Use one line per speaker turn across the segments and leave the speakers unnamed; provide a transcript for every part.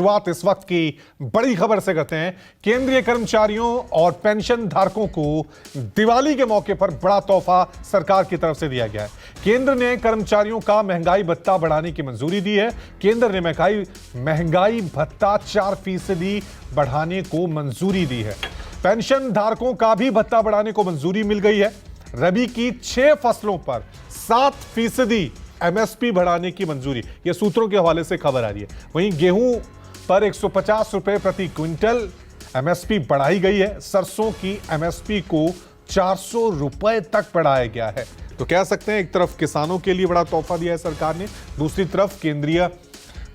शुरुआत इस वक्त की बड़ी खबर से करते हैं। केंद्रीय कर्मचारियों और पेंशन धारकों को दिवाली के मौके पर बड़ा तोहफा सरकार की तरफ से दिया गया है। केंद्र ने कर्मचारियों का महंगाई भत्ता बढ़ाने की मंजूरी दी है। केंद्र ने महंगाई भत्ता 4% बढ़ाने को मंजूरी दी है। पेंशन धारकों का भी भत्ता बढ़ाने को मंजूरी मिल गई है। रबी की 6 फसलों पर 7% एमएसपी बढ़ाने की मंजूरी, यह सूत्रों के हवाले से खबर आ रही है। वहीं गेहूं पर 150 रुपए प्रति क्विंटल एमएसपी बढ़ाई गई है। सरसों की एमएसपी को 400 रुपए तक बढ़ाया गया है। तो कह सकते हैं एक तरफ किसानों के लिए बड़ा तोहफा दिया है सरकार ने, दूसरी तरफ केंद्रीय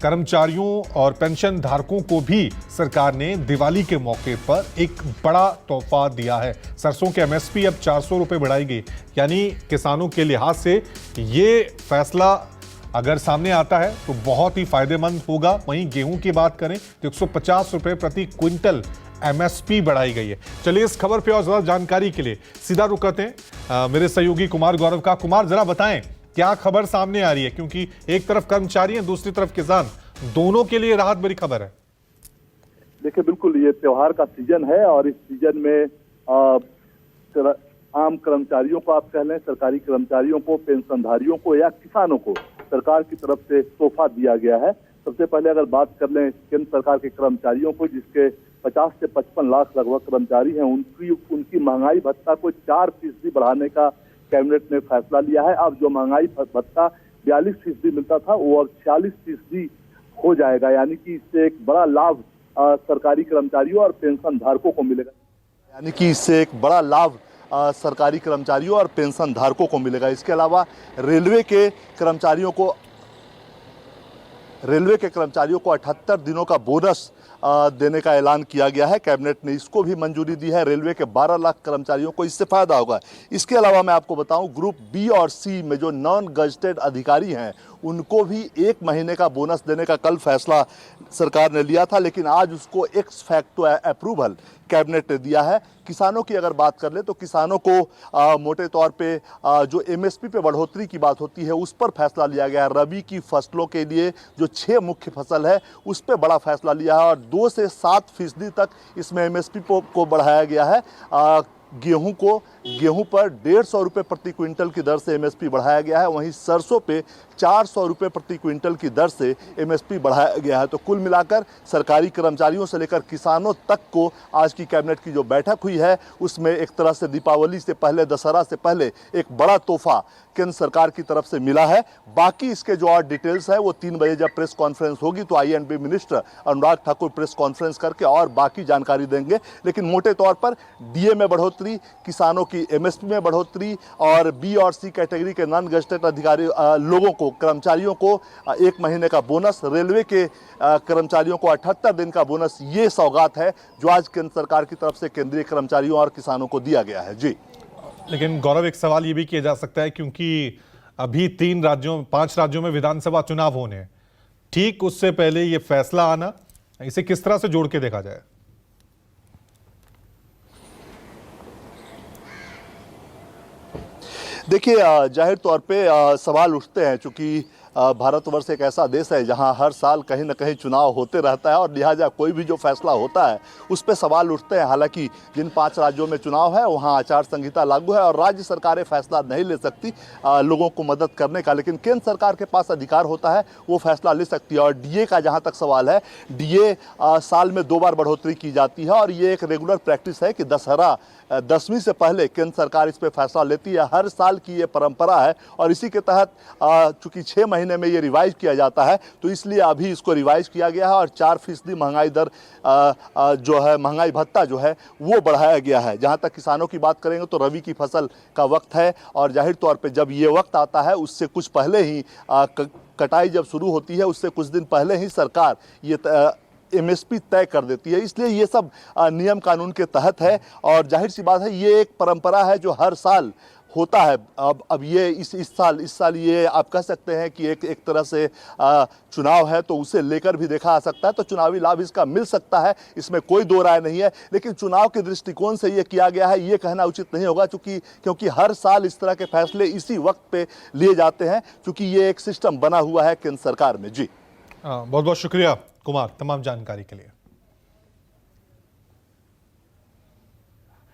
कर्मचारियों और पेंशन धारकों को भी सरकार ने दिवाली के मौके पर एक बड़ा तोहफा दिया है। सरसों के एमएसपी अब 400 रुपए बढ़ाई गई, यानी किसानों के लिहाज से ये फैसला अगर सामने आता है तो बहुत ही फायदेमंद होगा। वहीं गेहूं की बात करें तो 150 रुपए प्रति क्विंटल एमएसपी बढ़ाई गई है। चलिए इस खबर पे और ज्यादा जानकारी के लिए सीधा रुक करते हैं मेरे सहयोगी कुमार गौरव का। कुमार, जरा बताएं क्या खबर सामने आ रही है, क्योंकि एक तरफ कर्मचारी हैं, दूसरी तरफ किसान, दोनों के लिए राहत भरी खबर है।
देखिए, बिल्कुल ये त्योहार का सीजन है और इस सीजन में आम कर्मचारियों को, आप कह लें सरकारी कर्मचारियों को, पेंशनधारियों को या किसानों को सरकार की तरफ से तोहफा दिया गया है। सबसे पहले अगर बात कर लें केंद्र सरकार के कर्मचारियों को, जिसके 50 से 55 लाख लगभग कर्मचारी हैं, उनकी महंगाई भत्ता को 4% बढ़ाने का कैबिनेट ने फैसला लिया है। अब जो महंगाई भत्ता 42% मिलता था वो अब 46% हो जाएगा, यानी कि इससे एक बड़ा लाभ सरकारी कर्मचारियों और पेंशन धारकों को मिलेगा।
यानी कि इससे एक बड़ा लाभ सरकारी कर्मचारियों और पेंशन धारकों को मिलेगा। इसके अलावा रेलवे के कर्मचारियों को 78 दिनों का बोनस देने का ऐलान किया गया है। कैबिनेट ने इसको भी मंजूरी दी है। रेलवे के 12 लाख कर्मचारियों को इससे फायदा होगा। इसके अलावा मैं आपको बताऊं, ग्रुप बी और सी में जो नॉन गजेटेड अधिकारी हैं उनको भी 1 महीने का बोनस देने का कल फैसला सरकार ने लिया था, लेकिन आज उसको एक्स फैक्टो अप्रूवल कैबिनेट ने दिया है। किसानों की अगर बात कर ले तो किसानों को मोटे तौर पे जो एमएसपी पे बढ़ोतरी की बात होती है उस पर फैसला लिया गया है। रबी की फसलों के लिए जो 6 मुख्य फसल है उस पर बड़ा फैसला लिया है और 2 से 7% तक इसमें एमएसपी को बढ़ाया गया है। गेहूं पर 150 रुपये प्रति क्विंटल की दर से एमएसपी बढ़ाया गया है। वहीं सरसों पे 400 रुपये प्रति क्विंटल की दर से एमएसपी बढ़ाया गया है। तो कुल मिलाकर सरकारी कर्मचारियों से लेकर किसानों तक को आज की कैबिनेट की जो बैठक हुई है उसमें एक तरह से दीपावली से पहले, दशहरा से पहले एक बड़ा तोहफा केंद्र सरकार की तरफ से मिला है। बाकी इसके जो और डिटेल्स है वो 3 बजे जब प्रेस कॉन्फ्रेंस होगी तो I&B minister Anurag Thakur press conference करके और बाकी जानकारी देंगे। लेकिन मोटे तौर पर डीए में बढ़ोतरी, किसानों की एमएसपी में बढ़ोतरी और बी और सी कैटेगरी के नॉन गजेटेड अधिकारी लोगों को, कर्मचारियों को 1 महीने का बोनस, रेलवे के कर्मचारियों को 78 दिन का बोनस, ये सौगात है जो आज केंद्र सरकार की तरफ से केंद्रीय कर्मचारियों और किसानों को दिया गया है। जी,
लेकिन गौरव, एक सवाल ये भी किया जा सकता है, क्योंकि अभी 5 राज्यों में विधानसभा चुनाव होने हैं, ठीक उससे पहले ये फैसला आना, इसे किस तरह से जोड़ के देखा जाए?
देखिए, जाहिर तौर पे सवाल उठते हैं, चूंकि भारतवर्ष एक ऐसा देश है जहां हर साल कहीं ना कहीं चुनाव होते रहता है और लिहाजा कोई भी जो फैसला होता है उस पर सवाल उठते हैं। हालांकि जिन 5 राज्यों में चुनाव है वहां आचार संहिता लागू है और राज्य सरकारें फैसला नहीं ले सकती लोगों को मदद करने का, लेकिन केंद्र सरकार के पास अधिकार होता है, वो फैसला ले सकती है। और डीए का जहां तक सवाल है, डीए साल में 2 बार बढ़ोतरी की जाती है और ये एक रेगुलर प्रैक्टिस है कि दशहरा 10वीं से पहले केंद्र सरकार इस पर फैसला लेती है। हर साल की ये परंपरा है और इसी के तहत चूंकि 6 महीने में ये रिवाइज किया जाता है तो इसलिए अभी इसको रिवाइज किया गया है और 4% महंगाई दर जो है, महंगाई भत्ता जो है वो बढ़ाया गया है। जहां तक किसानों की बात करेंगे तो रबी की फसल का वक्त है और जाहिर तौर पे जब ये वक्त आता है उससे कुछ पहले ही कटाई जब शुरू होती है उससे कुछ दिन पहले ही सरकार ये एमएसपी तय कर देती है। इसलिए ये सब नियम कानून के तहत है और जाहिर सी बात है ये एक परंपरा है जो हर साल होता है। अब ये इस साल ये आप कह सकते हैं कि एक तरह से चुनाव है तो उसे लेकर भी देखा जा सकता है, तो चुनावी लाभ इसका मिल सकता है, इसमें कोई दो राय नहीं है। लेकिन चुनाव के दृष्टिकोण से ये किया गया है ये कहना उचित नहीं होगा, क्योंकि हर साल इस तरह के फैसले इसी वक्त पे लिए जाते हैं, क्योंकि ये एक सिस्टम बना हुआ है केंद्र सरकार में। जी
बहुत बहुत शुक्रिया कुमार तमाम जानकारी के लिए।